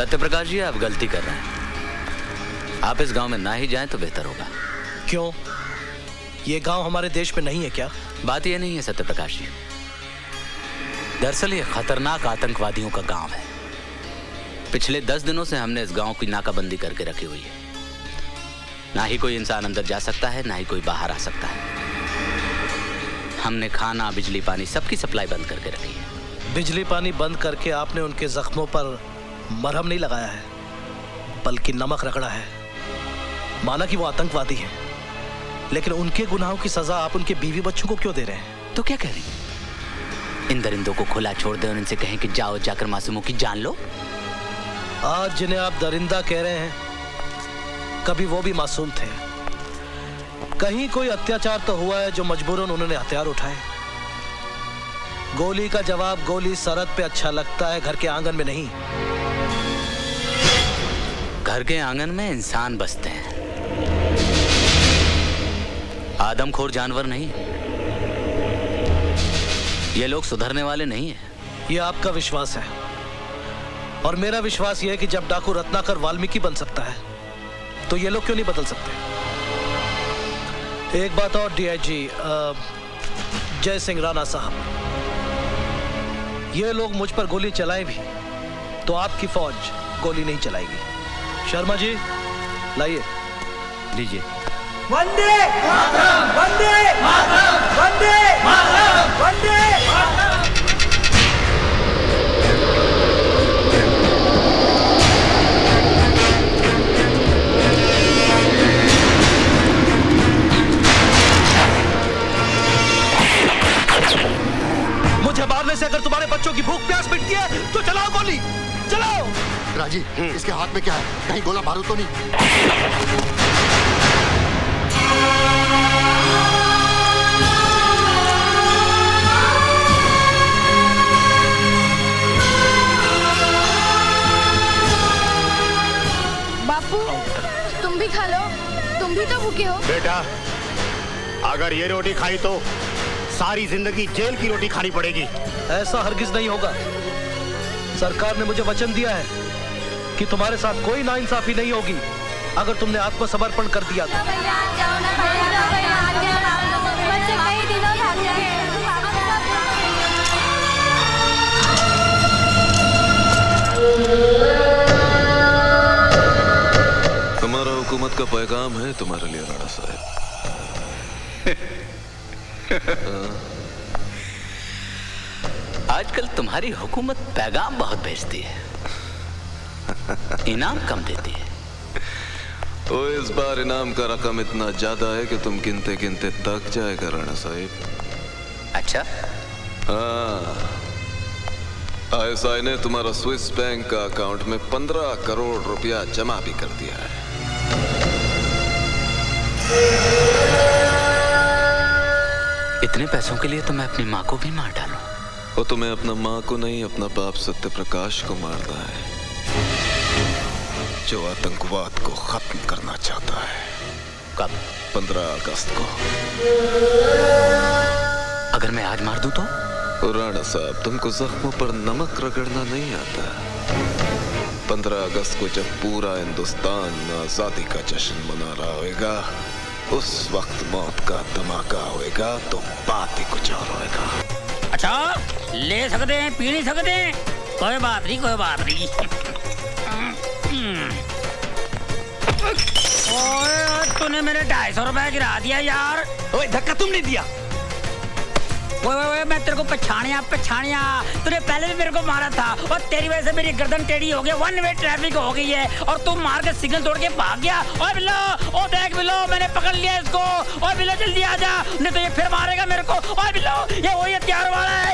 सत्यप्रकाश जी, आप गलती कर रहे हैं। आप इस गांव में ना ही जाएं तो बेहतर होगा। क्यों? ये गांव हमारे देश में नहीं है क्या? बात ये नहीं है सत्यप्रकाश जी, दरअसल ये खतरनाक आतंकवादियों का गांव है। पिछले 10 दिनों से हमने इस गांव की नाकाबंदी करके रखी हुई है। ना ही कोई इंसान अंदर जा सकता है, ना ही कोई बाहर आ सकता है। हमने खाना, बिजली, पानी सबकी सप्लाई बंद करके रखी है। बिजली पानी बंद करके आपने उनके जख्मों पर मरहम नहीं लगाया है, बल्कि नमक रगड़ा है। माना कि वो आतंकवादी हैं, लेकिन उनके गुनाहों की सजा आप उनके बीवी बच्चों को क्यों दे रहे हैं? तो क्या कह रही हैं? इन दरिंदों को खुला छोड़ दें और इनसे कहें कि जाओ जाकर मासूमों की जान लो। आज जिन्हें आप दरिंदा कह रहे हैं, कभी वो भी मासूम थे। कहीं कोई अत्याचार तो हुआ है जो मजबूरन उन्होंने हथियार उठाए। गोली का जवाब गोली सरहद पे अच्छा लगता है, घर के आंगन में नहीं। घर के आंगन में इंसान बसते हैं, आदमखोर जानवर नहीं। ये लोग सुधरने वाले नहीं हैं। ये आपका विश्वास है, और मेरा विश्वास ये है कि जब डाकू रत्नाकर वाल्मीकि बन सकता है, तो ये लोग क्यों नहीं बदल सकते? एक बात और डीआईजी जय सिंह राणा साहब, ये लोग मुझ पर गोली चलाएं भी तो आपकी फौज गोली नहीं चलाएगी। शर्मा जी लाइए। लीजिए। वंदे मातरम, वंदे मातरम, वंदे मातरम, वंदे मातरम। मुझे मारने से अगर तुम्हारे बच्चों की भूख प्यास मिटती है तो चलाओ गोली, चलाओ। राजी, इसके हाथ में क्या है? कहीं गोला बारूद तो नहीं? बापू, तुम भी खा लो, तुम भी तो भूखे हो। बेटा, अगर ये रोटी खाई तो सारी जिंदगी जेल की रोटी खानी पड़ेगी। ऐसा हरगिज नहीं होगा। सरकार ने मुझे वचन दिया है कि तुम्हारे साथ कोई नाइंसाफी नहीं होगी अगर तुमने आत्मसमर्पण कर दिया तो। हमारा हुकूमत का पैगाम है तुम्हारे लिए राणा साहब। आजकल तुम्हारी हुकूमत पैगाम बहुत भेजती है, इनाम कम देती है। तो इस बार इनाम का रकम इतना ज्यादा है कि तुम गिनते गिनते थक जाएगा राणा साहब। अच्छा? हाँ, आईएसआई ने तुम्हारा स्विस बैंक का अकाउंट में 15 करोड़ रुपया जमा भी कर दिया है। इतने पैसों के लिए तो मैं अपनी माँ को भी मार डालूं। वो तुम्हें अपना माँ को नहीं, अपना बाप सत्यप्रकाश को मारना है, जो आतंकवाद को खत्म करना चाहता है। कब? 15 अगस्त को। अगर मैं आज मार दूं तो? राणा साहब, तुमको जख्मों पर नमक रगड़ना नहीं आता। 15 अगस्त को जब पूरा हिंदुस्तान आजादी का जश्न मना रहा होगा, उस वक्त मौत का धमाका होएगा तो बात ही कुछ और होएगा। अच्छा, ले सकते हैं, पी नहीं सकते हैं? कोई बात नहीं, कोई बात नहीं। ओए, तूने मेरे 250 रुपए गिरा दिया यार। ओए, धक्का तुमने दिया। ओए, मैं तेरे को पछाणिया। तूने पहले भी मेरे को मारा था और तेरी वजह से मेरी गर्दन टेढ़ी हो गई, वन वे ट्रैफिक हो गई है और तू मार के सिग्नल तोड़ के भाग गया। ओए बिल्लो, ओ देख बिल्लो, मैंने पकड़ लिया इसको। ओए बिल्लो, जल्दी आ जा, नहीं तो ये फिर मारेगा मेरे को। ओए बिल्लो, ये वही हथियार वाला है।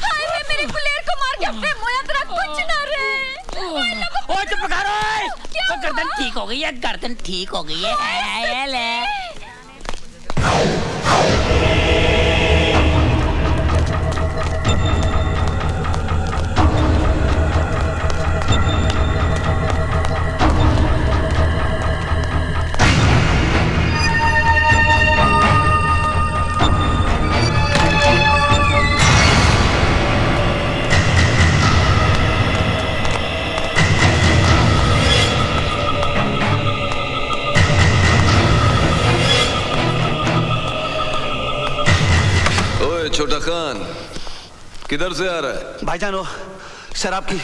हाय, मेरे गुलेर को मार के अपने मोया तरह कुछ ना रहे। ओए चुप कर, ओए गर्दन ठीक हो गई है, गर्दन ठीक हो गई है। ले किधर से आ रहा है? भाईजान वो शराब की।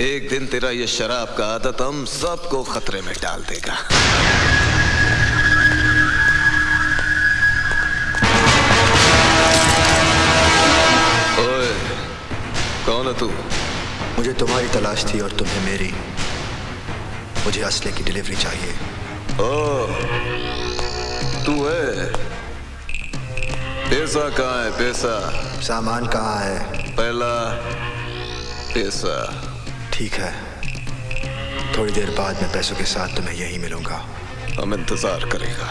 एक दिन तेरा ये शराब का आदत हम सबको खतरे में डाल देगा। ओए, कौन है तू? मुझे तुम्हारी तलाश थी और तुम्हें मेरी। मुझे असले की डिलीवरी चाहिए। ओ, तू है? पैसा कहाँ है? पैसा? सामान कहाँ है? पहला पैसा। ठीक है, थोड़ी देर बाद मैं पैसों के साथ तुम्हें यहीं मिलूंगा। हम इंतजार करेगा।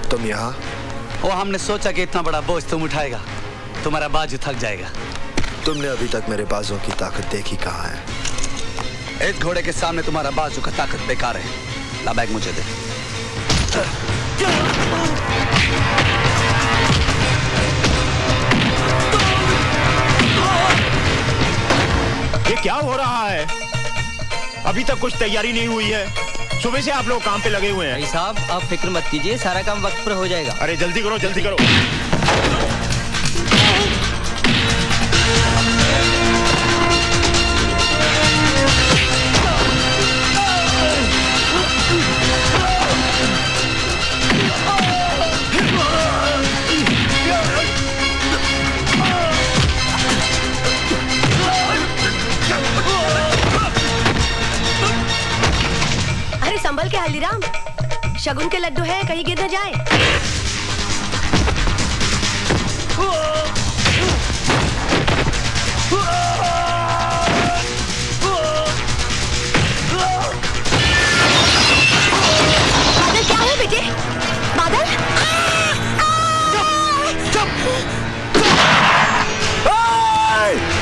तुम यहाँ? वो हमने सोचा कि इतना बड़ा बोझ तुम उठाएगा, तुम्हारा बाजू थक जाएगा। तुमने अभी तक मेरे बाजों की ताकत देखी कहाँ है? इस घोड़े के सामने तुम्हारा बाजू का ताकत बेकार है। ला बैग मुझे दे। ये क्या हो रहा है? अभी तक कुछ तैयारी नहीं हुई है। सुबह से आप लोग काम पे लगे हुए हैं। भाई साहब आप फिक्र मत कीजिए, सारा काम वक्त पर हो जाएगा। अरे जल्दी करो, जल्दी करो। संभल के हल्दीराम, शगुन के लड्डू है, कहीं गिर न जाए। बादल क्या है बेटे? बादल?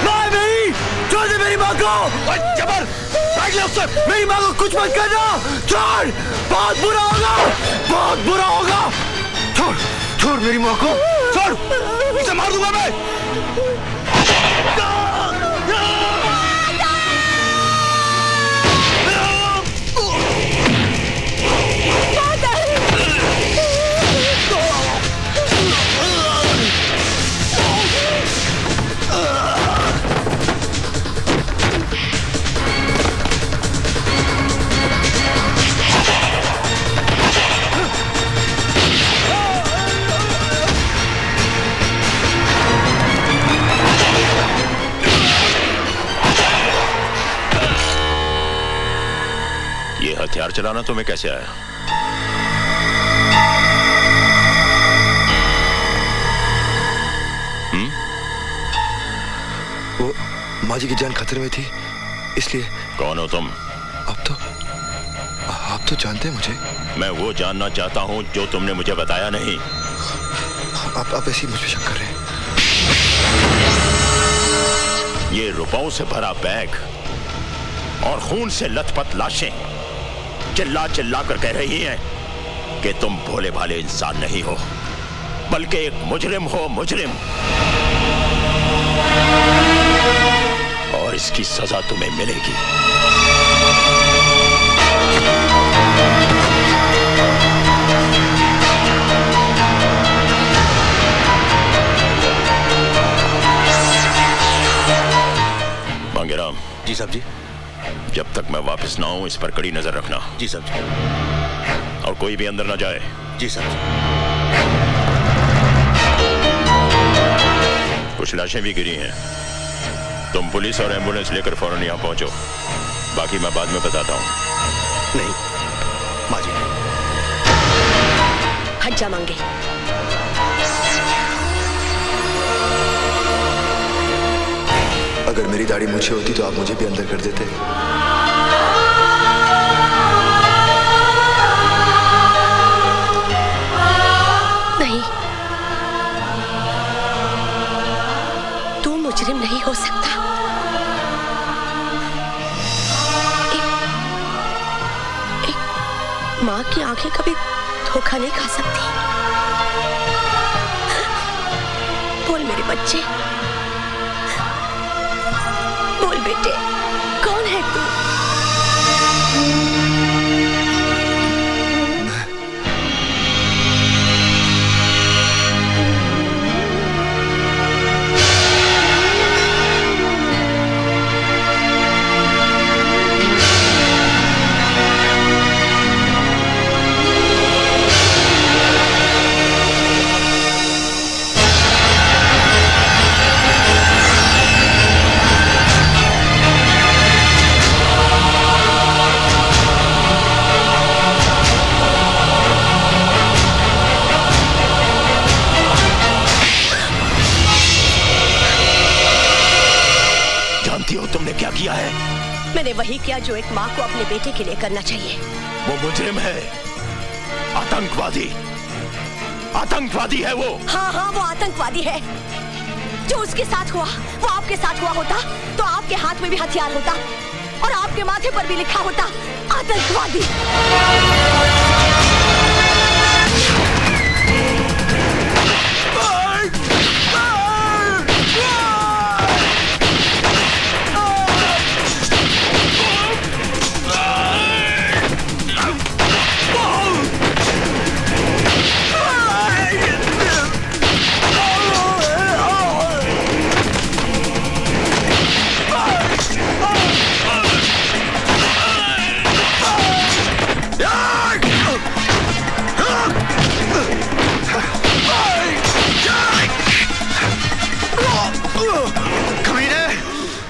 नहीं, छोड़ दे मेरी माँ को। जबर, मेरी माँ को कुछ मत करना। छोड़, बहुत बुरा होगा, बहुत बुरा होगा। छोड़, छोड़ मेरी माँ को, छोड़, इसे मार दूंगा मैं। हथियार चलाना तुम्हें कैसे आया? वो माँ जी की जान खतरे में थी, इसलिए। कौन हो तुम? आप तो जानते हैं मुझे। मैं वो जानना चाहता हूँ जो तुमने मुझे बताया नहीं। आप ऐसे ही मुझ पे शक कर रहे हैं। ये रुपयों से भरा बैग और खून से लथपथ लाशें चिल्ला चिल्ला कर कह रही हैं कि तुम भोले भाले इंसान नहीं हो, बल्कि एक मुजरिम हो, मुजरिम। और इसकी सजा तुम्हें मिलेगी। मांगेराम। जी साहब जी। जब तक मैं वापस ना आऊं इस पर कड़ी नजर रखना। जी साहब जी। और कोई भी अंदर ना जाए। जी साहब जी। कुछ लाशें भी गिरी हैं। तुम पुलिस और एम्बुलेंस लेकर फौरन यहाँ पहुंचो, बाकी मैं बाद में बताता हूँ। नहीं माँ जी। हट जा मांगे। अगर मेरी दाढ़ी मूछें होती तो आप मुझे भी अंदर कर देते। नहीं, तू मुजरिम नहीं हो सकता। एक माँ की आंखें कभी धोखा नहीं खा सकती। बच्चे। बोल बेटे, कौन है तू? तुमने क्या किया है? मैंने वही किया जो एक माँ को अपने बेटे के लिए करना चाहिए। वो मुजरिम है, आतंकवादी, आतंकवादी है वो। हाँ हाँ, वो आतंकवादी है। जो उसके साथ हुआ वो आपके साथ हुआ होता तो आपके हाथ में भी हथियार होता और आपके माथे पर भी लिखा होता आतंकवादी।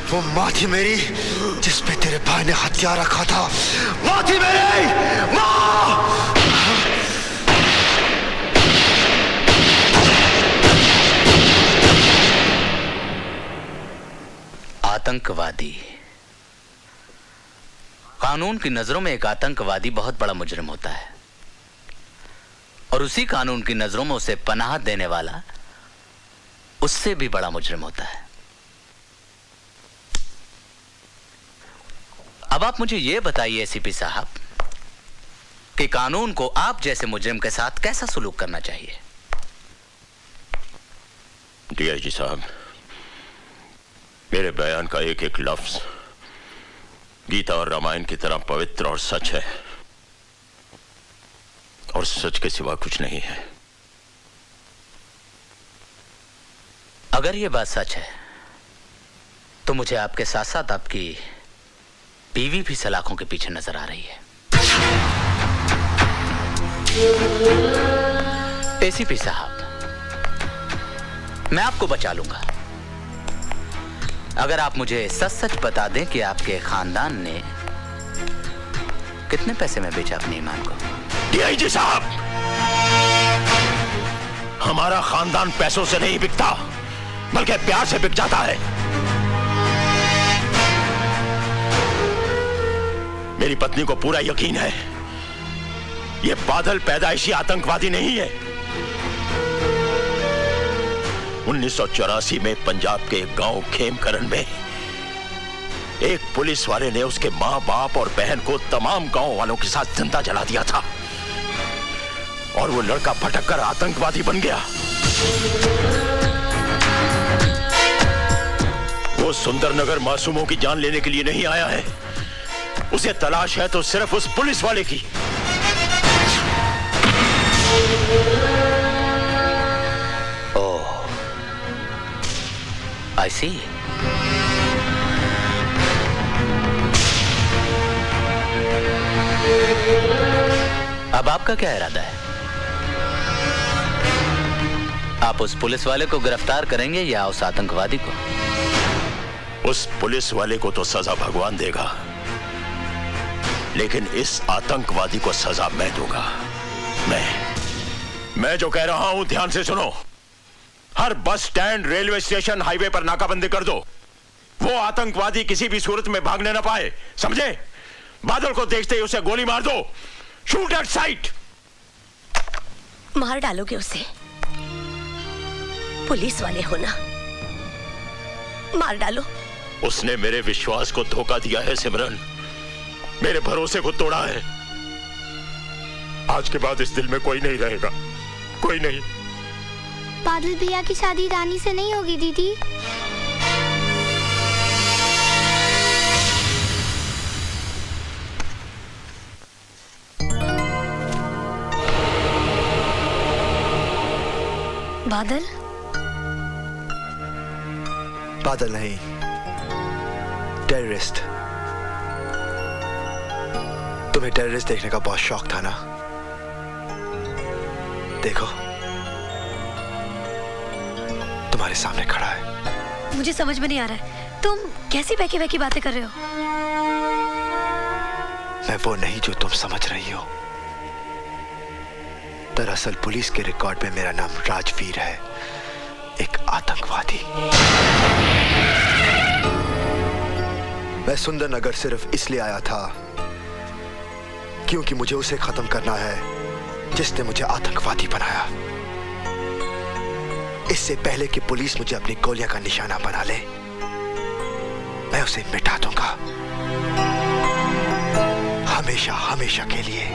वो माँ थी मेरी जिस पे तेरे भाई ने हथियार रखा था। माँ थी मेरी, माँ। आतंकवादी। कानून की नजरों में एक आतंकवादी बहुत बड़ा मुजरिम होता है और उसी कानून की नजरों में उसे पनाह देने वाला उससे भी बड़ा मुजरिम होता है। अब आप मुझे यह बताइए एसीपी साहब कि कानून को आप जैसे मुजरिम के साथ कैसा सलूक करना चाहिए? डीआईजी साहब, मेरे बयान का एक एक लफ्ज गीता और रामायण की तरह पवित्र और सच है और सच के सिवा कुछ नहीं है। अगर यह बात सच है तो मुझे आपके साथ साथ आपकी बीवी भी सलाखों के पीछे नजर आ रही है। एसीपी साहब, मैं आपको बचा लूंगा अगर आप मुझे सच सच बता दें कि आपके खानदान ने कितने पैसे में बेचा अपने ईमान को। डीआईजी साहब, हमारा खानदान पैसों से नहीं बिकता बल्कि प्यार से बिक जाता है। मेरी पत्नी को पूरा यकीन है ये बादल पैदाइशी आतंकवादी नहीं है। 1984 में पंजाब के एक गांव खेमकरन में एक पुलिस वाले ने उसके मां बाप और बहन को तमाम गांव वालों के साथ जिंदा जला दिया था और वो लड़का भटक कर आतंकवादी बन गया। वो सुंदरनगर मासूमों की जान लेने के लिए नहीं आया है, उसे तलाश है तो सिर्फ उस पुलिस वाले की। ओह, आई सी। अब आपका क्या इरादा है? आप उस पुलिस वाले को गिरफ्तार करेंगे या उस आतंकवादी को? उस पुलिस वाले को तो सजा भगवान देगा, लेकिन इस आतंकवादी को सजा मैं दूंगा। मैं जो कह रहा हूं ध्यान से सुनो। हर bus stand, railway station, highway पर नाकाबंदी कर दो। वो आतंकवादी किसी भी सूरत में भागने ना पाए, समझे? बादल को देखते ही उसे गोली मार दो। Shoot at site. मार डालोगे उसे? पुलिस वाले हो ना, मार डालो। उसने मेरे विश्वास को धोखा दिया है सिमरन, मेरे भरोसे को तोड़ा है। आज के बाद इस दिल में कोई नहीं रहेगा, कोई नहीं। बादल भैया की शादी रानी से नहीं होगी दीदी। बादल? बादल नहीं, टेररिस्ट। तुम्हें टेररिस्ट देखने का बहुत शौक था ना? देखो, तुम्हारे सामने खड़ा है। मुझे समझ में नहीं आ रहा है, तुम कैसी बहकी बहकी बातें कर रहे हो? मैं वो नहीं जो तुम समझ रही हो। दरअसल पुलिस के रिकॉर्ड में मेरा नाम राजवीर है, एक आतंकवादी। मैं सुंदरनगर सिर्फ इसलिए आया था क्योंकि मुझे उसे खत्म करना है जिसने मुझे आतंकवादी बनाया। इससे पहले कि पुलिस मुझे अपनी गोलियां का निशाना बना ले, मैं उसे मिटा दूंगा, हमेशा हमेशा के लिए।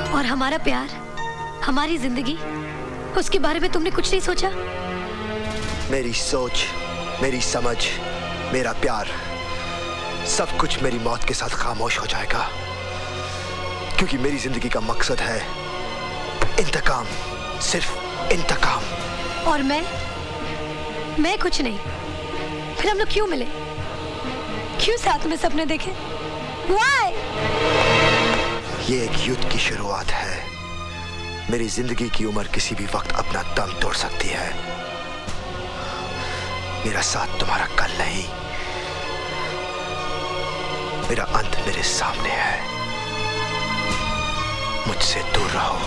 और हमारा प्यार, हमारी जिंदगी, उसके बारे में तुमने कुछ नहीं सोचा? मेरी सोच, मेरी समझ, मेरा प्यार, सब कुछ मेरी मौत के साथ खामोश हो जाएगा, क्योंकि मेरी जिंदगी का मकसद है इंतकाम, सिर्फ इंतकाम। और मैं कुछ नहीं। फिर हम लोग क्यों मिले? क्यों साथ में सपने देखे? Why? ये एक युद्ध की शुरुआत है। मेरी जिंदगी की उम्र किसी भी वक्त अपना दम तोड़ सकती है। मेरा साथ तुम्हारा कल नहीं, मेरा अंत मेरे सामने है। मुझसे दूर रहो।